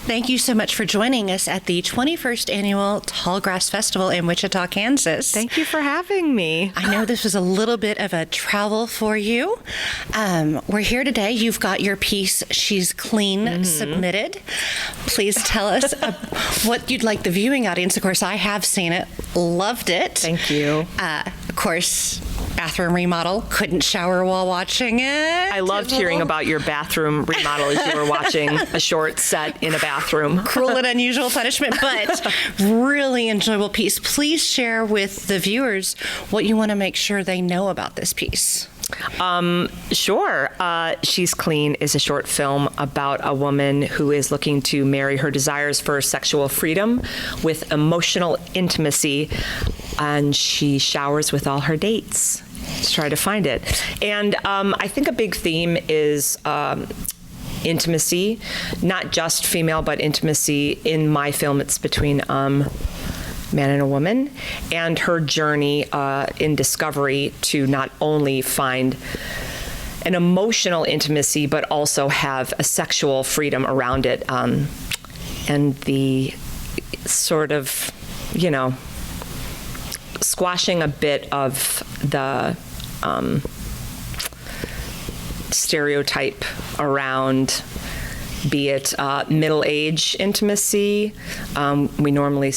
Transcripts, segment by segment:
Thank you so much for joining us at the 21st Annual Tallgrass Festival in Wichita, Kansas. Thank you for having me. I know this was a little bit of a travel for you. We're here today. You've got your piece, She's Clean, submitted. Please tell us what you'd like the viewing audience. Of course, I have seen it, loved it. Thank you. Of course, bathroom remodel, couldn't shower while watching it. I loved hearing about your bathroom remodel as you were watching a short set in a bathroom. Cruel and unusual punishment, but really enjoyable piece. Please share with the viewers what you want to make sure they know about this piece. Sure. She's Clean is a short film about a woman who is looking to marry her desires for sexual freedom with emotional intimacy, and she showers with all her dates to try to find it. And I think a big theme is intimacy, not just female, but intimacy. In my film, it's between man and a woman, and her journey in discovery to not only find an emotional intimacy, but also have a sexual freedom around it, and the sort of, squashing a bit of the stereotype around, be it middle-age intimacy. We normally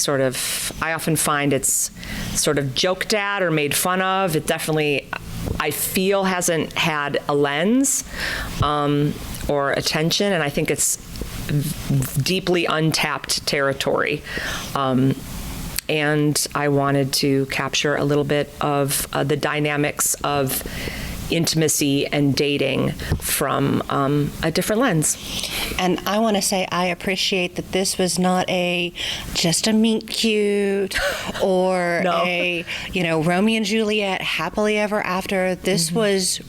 I often find it's sort of joked at or made fun of. It definitely, I feel, hasn't had a lens or attention, and I think it's deeply untapped territory. And I wanted to capture a little bit of the dynamics of intimacy and dating from a different lens. And I want to say I appreciate that this was not just a meet cute or Romeo and Juliet happily ever after. This was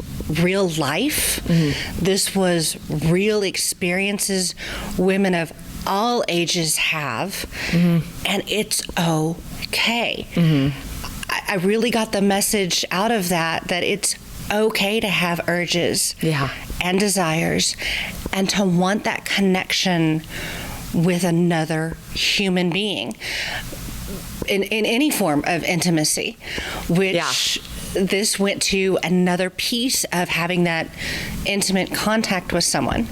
real life. This was real experiences women of all ages have, and it's okay. I really got the message out of that it's okay to have urges and desires, and to want that connection with another human being in any form of intimacy, which this went to another piece of having that intimate contact with someone.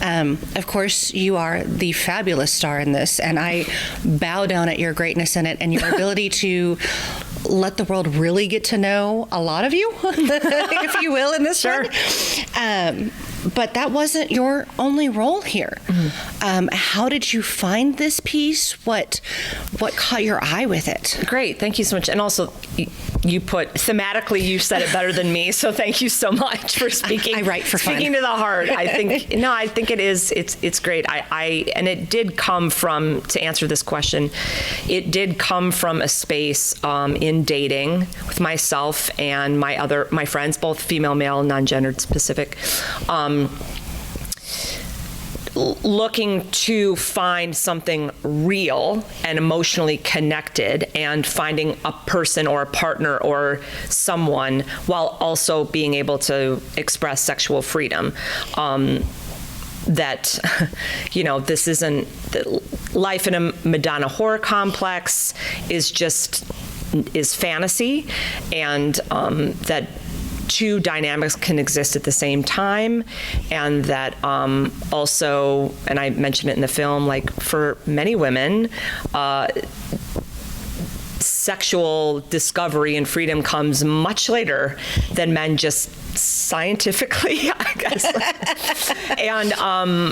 Of course, you are the fabulous star in this, and I bow down at your greatness in it and your ability to let the world really get to know a lot of you, if you will, in this one. But that wasn't your only role here. How did you find this piece? What caught your eye with it? Great, thank you so much. And also, you thematically, you said it better than me, so thank you so much for speaking. I write for fun. Speaking to the heart. I think it is. It's great. And it did come from, to answer this question, it did come from a space in dating with myself and my friends, both female, male, non-gendered specific, looking to find something real and emotionally connected, and finding a person or a partner or someone while also being able to express sexual freedom. That, this isn't, life in a Madonna horror complex is fantasy, and that two dynamics can exist at the same time, and that also, and I mentioned it in the film, like for many women, sexual discovery and freedom comes much later than men, just scientifically, I guess. And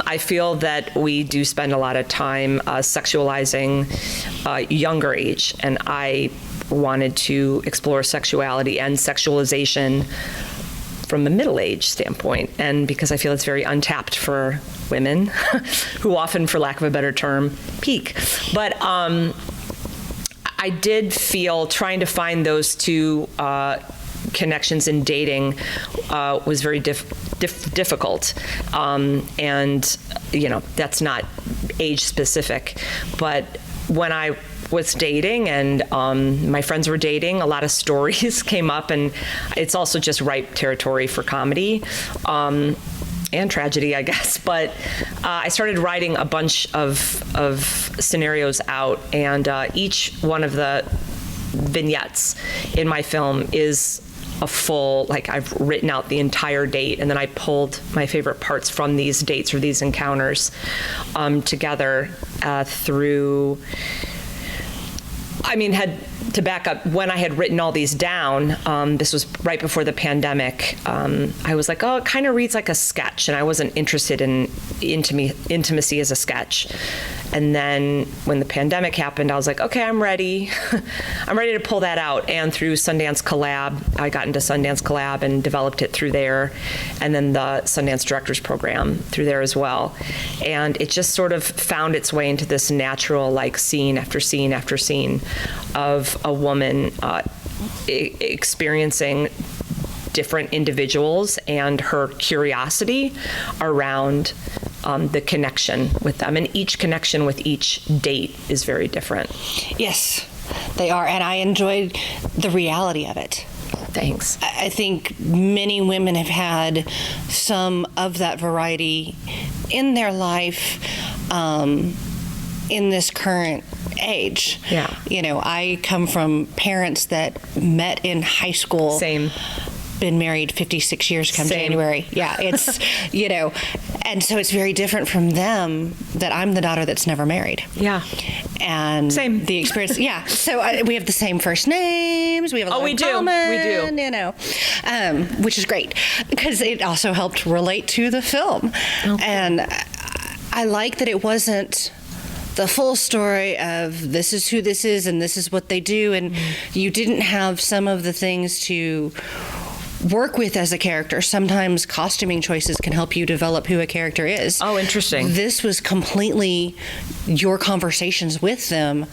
I feel that we do spend a lot of time sexualizing younger age, and I wanted to explore sexuality and sexualization from a middle-age standpoint, and because I feel it's very untapped for women who often, for lack of a better term, peak. But I did feel trying to find those two connections in dating was very difficult, and that's not age specific. But when I was dating and my friends were dating, a lot of stories came up, and it's also just ripe territory for comedy. and tragedy, I guess. But I started writing a bunch of scenarios out, and each one of the vignettes in my film is a full, like, I've written out the entire date, and then I pulled my favorite parts from these dates or these encounters together through, had to back up, when I had written all these down, this was right before the pandemic, I was like, oh, it kind of reads like a sketch, and I wasn't interested in intimacy as a sketch. And then when the pandemic happened, I was like, okay, I'm ready. I'm ready to pull that out. And through Sundance Collab, I got into Sundance Collab and developed it through there, and then the Sundance Directors Program through there as well. And it just sort of found its way into this natural, like, scene after scene after scene of a woman experiencing different individuals and her curiosity around the connection with them. And each connection with each date is very different. Yes, they are. And I enjoyed the reality of it. Thanks. I think many women have had some of that variety in their life in this current age. Yeah. I come from parents that met in high school. Same. Been married 56 years come Same. January. Yeah, it's, and so it's very different from them that I'm the daughter that's never married. Yeah. And Same. the experience, yeah. So we have the same first names. We have a lot we in do. common, We do. Which is great because it also helped relate to the film. Okay. And I like that it wasn't the full story of this is who this is and this is what they do, and you didn't have some of the things to work with as a character. Sometimes costuming choices can help you develop who a character is. Oh, interesting. This was completely your conversations with them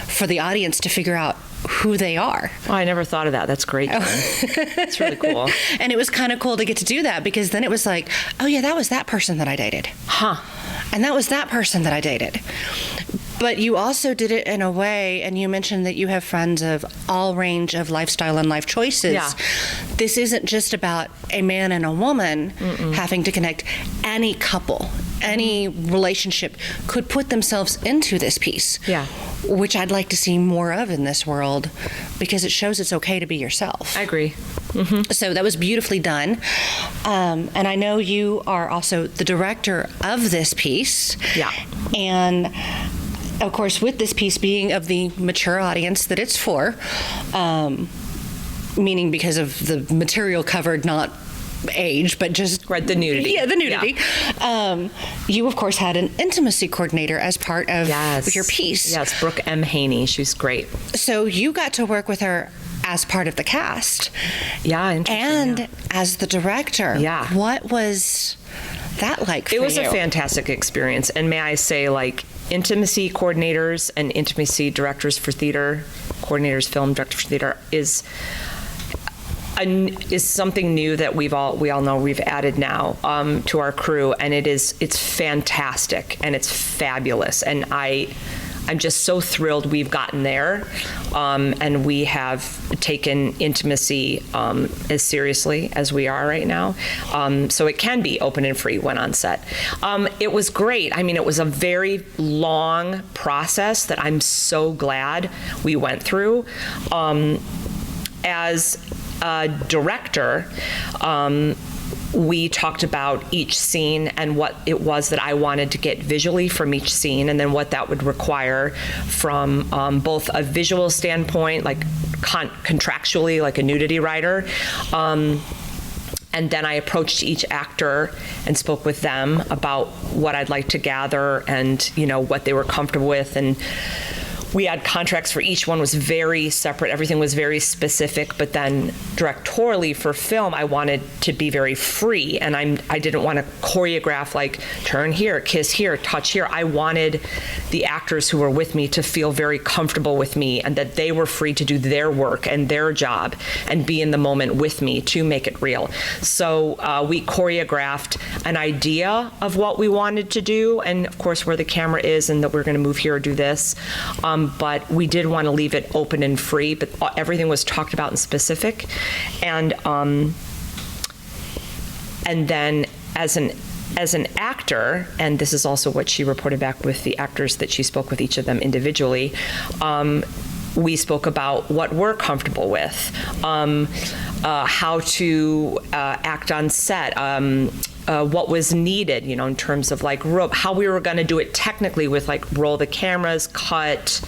for the audience to figure out who they are. Oh, I never thought of that. That's great. That's really cool. And it was kind of cool to get to do that because then it was like, oh yeah, that was that person that I dated. Huh. And that was that person that I dated. But you also did it in a way, and you mentioned that you have friends of all range of lifestyle and life choices. Yeah. This isn't just about a man and a woman having to connect. Any couple, any relationship could put themselves into this piece. Yeah. Which I'd like to see more of in this world because it shows it's okay to be yourself. I agree. So that was beautifully done. And I know you are also the director of this piece. Yeah. And of course, with this piece being of the mature audience that it's for, meaning because of the material covered, not age, but just right, the nudity. Yeah, the nudity. Yeah. You, of course, had an intimacy coordinator as part of your piece. Yes, Brooke M. Haney. She's great. So you got to work with her as part of the cast. Yeah, interesting. And as the director. Yeah. What was that like for you? It was a fantastic experience. And may I say, like, intimacy coordinators and intimacy directors for theater, coordinators, film directors for theater is something new that we all know we've added now to our crew, and it's fantastic and it's fabulous, and I'm just so thrilled we've gotten there, and we have taken intimacy as seriously as we are right now, so it can be open and free when on set. It was great. I mean, it was a very long process that I'm so glad we went through. As a director, we talked about each scene and what it was that I wanted to get visually from each scene, and then what that would require from both a visual standpoint, like contractually, like a nudity writer, and then I approached each actor and spoke with them about what I'd like to gather and, what they were comfortable with, and we had contracts for each one, was very separate. Everything was very specific, but then directorially for film, I wanted to be very free, and I didn't want to choreograph like turn here, kiss here, touch here. I wanted the actors who were with me to feel very comfortable with me and that they were free to do their work and their job and be in the moment with me to make it real. So we choreographed an idea of what we wanted to do, and of course where the camera is and that we're going to move here or do this. But we did want to leave it open and free, but everything was talked about in specific. And then as an as an actor, and this is also what she reported back with the actors that she spoke with each of them individually, we spoke about what we're comfortable with, how to act on set, what was needed, in terms of like how we were going to do it technically with like roll the cameras, cut.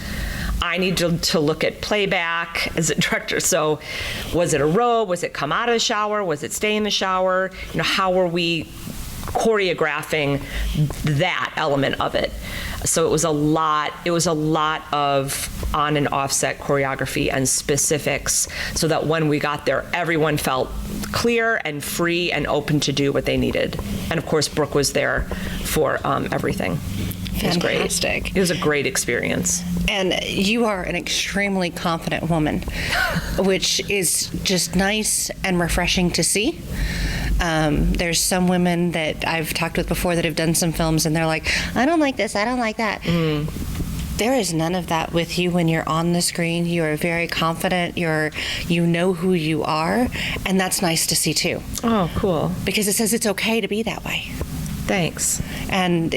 I need to look at playback as a director. So was it a robe? Was it come out of the shower? Was it stay in the shower? How were we choreographing that element of it? So it was a lot of on and offset choreography and specifics, so that when we got there, everyone felt clear and free and open to do what they needed. And of course, Brooke was there for everything. It was Fantastic. great. It was a great experience. And you are an extremely confident woman, which is just nice and refreshing to see. There's some women that I've talked with before that have done some films, and they're like, I don't like this, I don't like that. There is none of that with you when you're on the screen. You are very confident. You know who you are, and that's nice to see too. Oh, cool. Because it says it's okay to be that way. Thanks. And,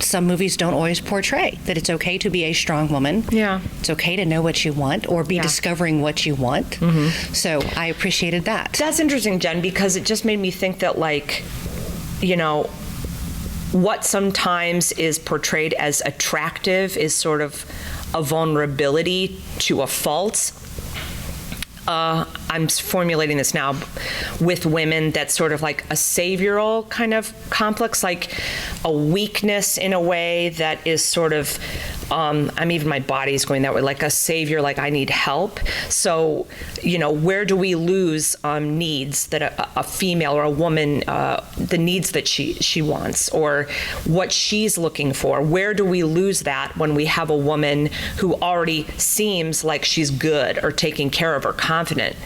some movies don't always portray that it's okay to be a strong woman. Yeah. It's okay to know what you want or be discovering what you want. Mm-hmm. So I appreciated that. That's interesting, Jen, because it just made me think that, like, what sometimes is portrayed as attractive is sort of a vulnerability to a fault. I'm formulating this now with women, that's sort of like a savioral kind of complex, like a weakness in a way that is sort of, even my body's going that way, like a savior, like I need help. So, where do we lose needs that a female or a woman, the needs that she wants or what she's looking for? Where do we lose that when we have a woman who already seems like she's good or taking care of or confident?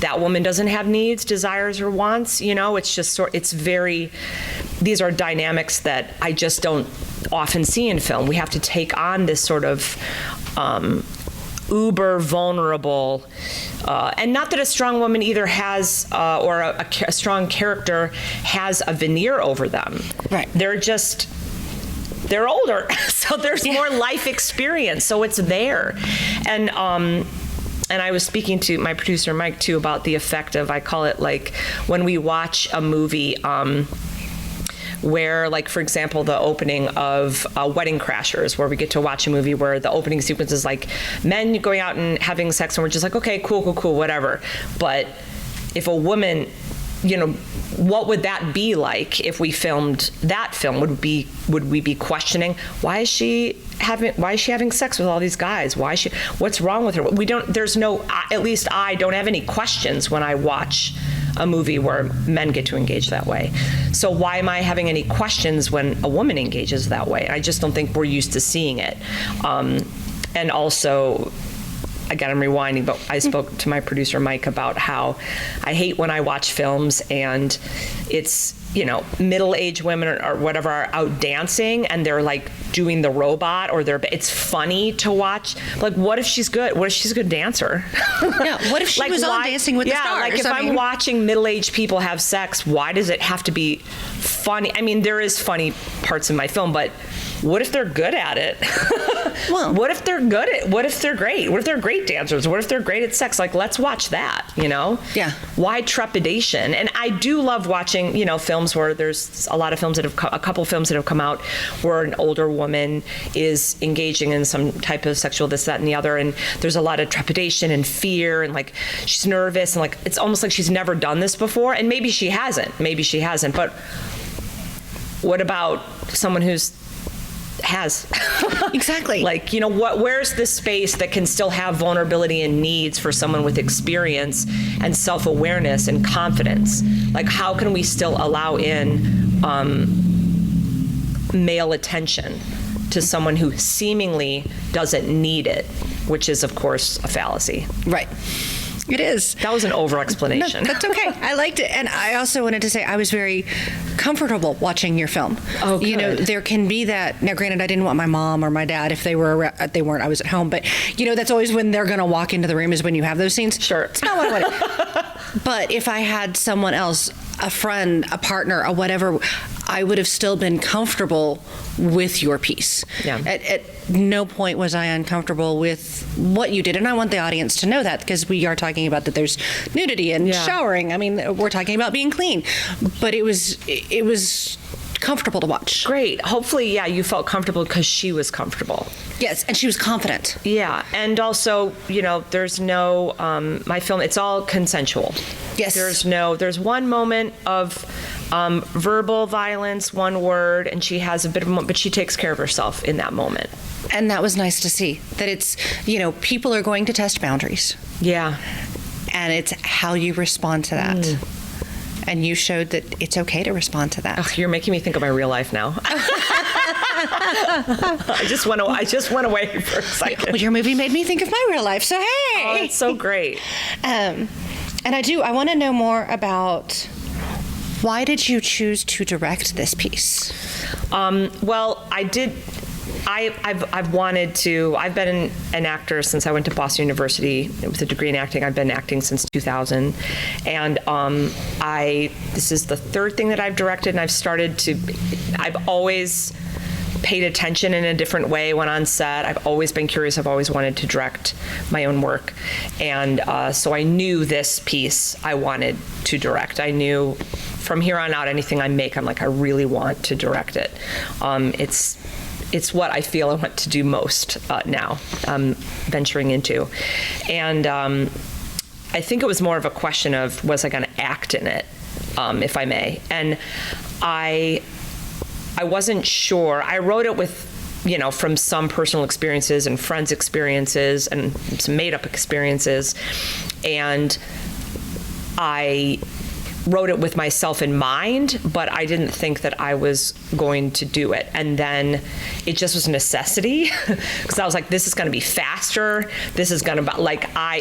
That woman doesn't have needs, desires, or wants. It's just these are dynamics that I just don't often see in film. We have to take on this sort of uber vulnerable, and not that a strong woman either has, or a strong character has a veneer over them. Right. They're older, so there's more life experience, so it's there. And I was speaking to my producer, Mike, too, about the effect of, I call it like when we watch a movie where, like, for example, the opening of Wedding Crashers, where we get to watch a movie where the opening sequence is like men going out and having sex, and we're just like, okay, cool, whatever. But if a woman, what would that be like if we filmed that film? Would we be questioning, why is she having sex with all these guys? What's wrong with her? At least I don't have any questions when I watch a movie where men get to engage that way. So why am I having any questions when a woman engages that way? I just don't think we're used to seeing it. And also, again, I'm rewinding, but I spoke to my producer, Mike, about how I hate when I watch films and it's, middle-aged women or whatever are out dancing and they're like doing the robot, or it's funny to watch. Like, what if she's good? What if she's a good dancer? Yeah, what if she was on Dancing with the Stars? Like if I'm watching middle-aged people have sex, why does it have to be funny? I mean, there is funny parts in my film, but what if they're good at it? Well, what if they're great? What if they're great dancers? What if they're great at sex? Like, let's watch that, Yeah. Why trepidation? And I do love watching, films where there's a lot of films a couple films that have come out where an older woman is engaging in some type of sexual this, that, and the other. And there's a lot of trepidation and fear, and like she's nervous, and like it's almost like she's never done this before. And maybe she hasn't. But what about someone who's has exactly like where's the space that can still have vulnerability and needs for someone with experience and self-awareness and confidence? Like, how can we still allow in male attention to someone who seemingly doesn't need it, which is of course a fallacy. Right. It is. That was an over-explanation. No, that's okay. I liked it. And I also wanted to say I was very comfortable watching your film. Oh, good. There can be that. Now, granted, I didn't want my mom or my dad, if they were, they weren't, I was at home. But, that's always when they're going to walk into the room is when you have those scenes. Sure. It's not what I wanted. But if I had someone else, a friend, a partner, or whatever, I would have still been comfortable with your piece. Yeah. At no point was I uncomfortable with what you did, and I want the audience to know that, because we are talking about that there's nudity and showering. I mean, we're talking about being clean, but it was comfortable to watch. Great. Hopefully, you felt comfortable because she was comfortable. Yes, and she was confident. Yeah, and also, there's no, my film, it's all consensual. Yes. There's one moment of verbal violence, one word, and she has a bit of, but she takes care of herself in that moment. And that was nice to see, that it's, people are going to test boundaries. Yeah. And it's how you respond to that. And you showed that it's okay to respond to that. Oh, you're making me think of my real life now. I just went away for a second. Well, your movie made me think of my real life, so hey. Oh, it's so great. And I want to know more about, why did you choose to direct this piece? Well, I did. I've wanted to. I've been an actor since I went to Boston University with a degree in acting. I've been acting since 2000, and this is the third thing that I've directed, and I've always paid attention in a different way when on set. I've always been curious. I've always wanted to direct my own work, and so I knew this piece I wanted to direct. I knew from here on out, anything I make, I'm like, I really want to direct it. It's what I feel I want to do most now, venturing into. And I think it was more of a question of, was I going to act in it, if I may? And I wasn't sure. I wrote it with, from some personal experiences and friends' experiences and some made-up experiences. And I wrote it with myself in mind, but I didn't think that I was going to do it. And then it just was a necessity, because I was like, this is going to be faster. This is going to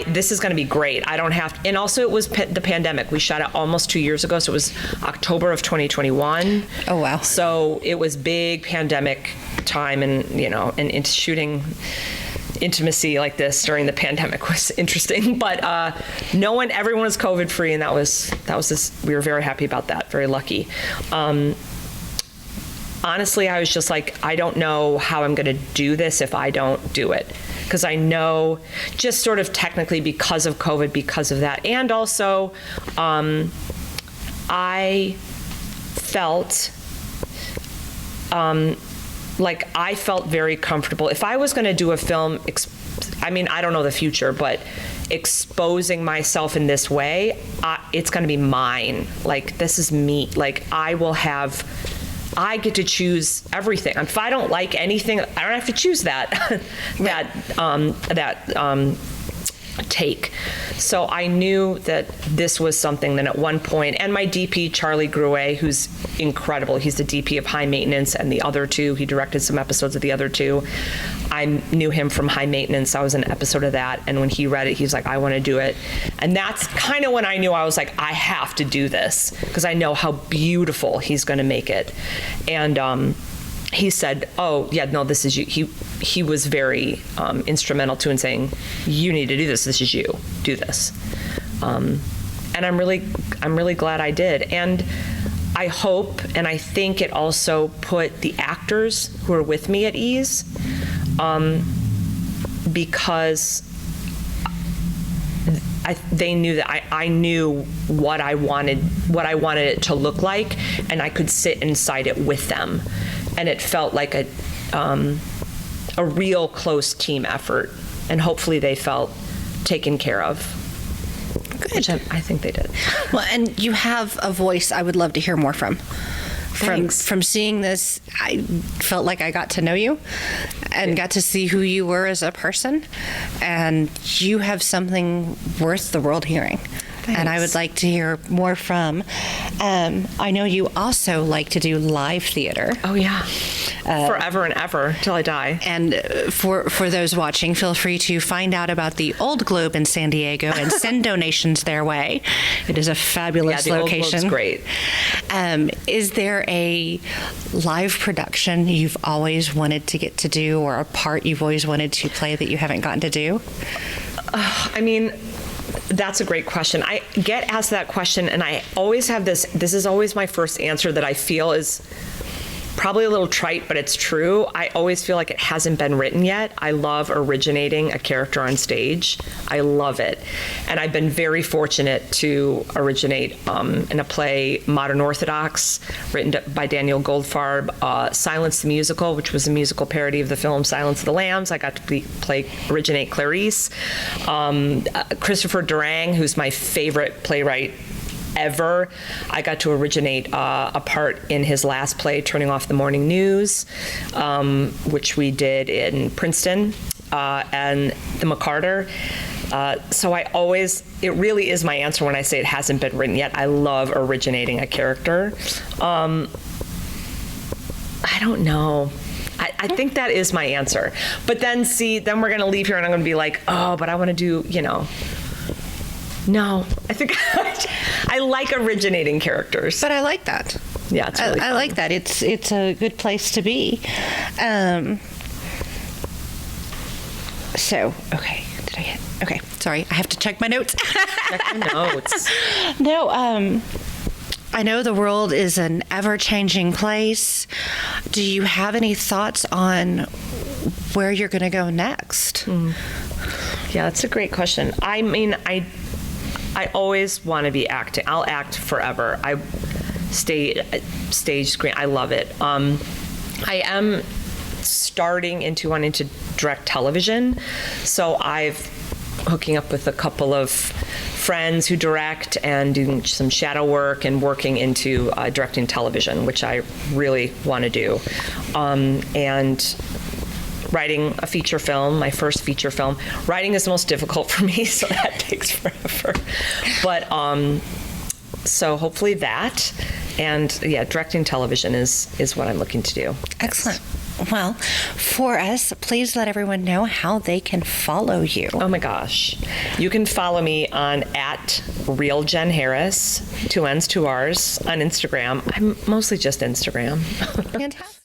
this is going to be great. I don't have to. And also, it was the pandemic. We shot it almost 2 years ago, so it was October of 2021. Oh wow! So it was big pandemic time, and and into shooting intimacy like this during the pandemic was interesting, but everyone was COVID free, and that was we were very happy about that, very lucky. Honestly, I was just like, I don't know how I'm going to do this if I don't do it, because I know, just sort of technically because of COVID, because of that, and also I felt I felt very comfortable. If I was going to do a film, I don't know the future, but exposing myself in this way, it's going to be mine. This is me. I get to choose everything. If I don't like anything, I don't have to choose that, take. So I knew that this was something that at one point, and my DP, Charlie Gruet, who's incredible, he's the DP of High Maintenance and the other two, he directed some episodes of the other two. I knew him from High Maintenance. I was in an episode of that, and when he read it, he's like, I want to do it. And that's kind of when I knew, I was like, I have to do this, because I know how beautiful he's going to make it. And he said, oh, yeah, no, this is you. He was very instrumental too in saying, you need to do this. This is you. Do this. And I'm really glad I did. And I hope, and I think it also put the actors who are with me at ease, because they knew that I knew what I wanted it to look like, and I could sit inside it with them. And it felt like a real close team effort, and hopefully they felt taken care of. Good. Which I think they did. Well, and you have a voice I would love to hear more from. Thanks. From seeing this, I felt like I got to know you and got to see who you were as a person, and you have something worth the world hearing. Thanks. And I would like to hear more from. I know you also like to do live theater. Oh yeah, forever and ever till I die. And for those watching, feel free to find out about the Old Globe in San Diego and send donations their way. It is a fabulous location. Old Globe's great. Is there a live production you've always wanted to get to do, or a part you've always wanted to play that you haven't gotten to do? That's a great question. I get asked that question, and I always have this is always my first answer that I feel is probably a little trite, but it's true. I always feel like it hasn't been written yet. I love originating a character on stage. I love it. And I've been very fortunate to originate in a play, Modern Orthodox, written by Daniel Goldfarb, Silence the Musical, which was a musical parody of the film Silence of the Lambs. I got to originate Clarice. Christopher Durang, who's my favorite playwright ever. I got to originate a part in his last play, Turning Off the Morning News, which we did in Princeton, and the McCarter. So it really is my answer when I say it hasn't been written yet. I love originating a character. I don't know. I think that is my answer. But then we're going to leave here and I'm going to be like, oh, but I want to do, No, I think I like originating characters. But I like that. Yeah, it's really fun. I like that. It's a good place to be. Okay, sorry. I have to check my notes. Check your notes. No, I know the world is an ever-changing place. Do you have any thoughts on where you're going to go next? Yeah, that's a great question. I mean, I always want to be acting. I'll act forever. Stage, screen. I love it. I am starting into wanting to direct television, so I've hooking up with a couple of friends who direct and doing some shadow work and working into directing television, which I really want to do, and writing a feature film, my first feature film. Writing is the most difficult for me, so that takes forever. But so hopefully that, and yeah, directing television is what I'm looking to do. Excellent. Well, for us, please let everyone know how they can follow you. Oh my gosh. You can follow me on @Real Jenn Harris, 2 N's, 2 R's, on Instagram. I'm mostly just Instagram. Fantastic.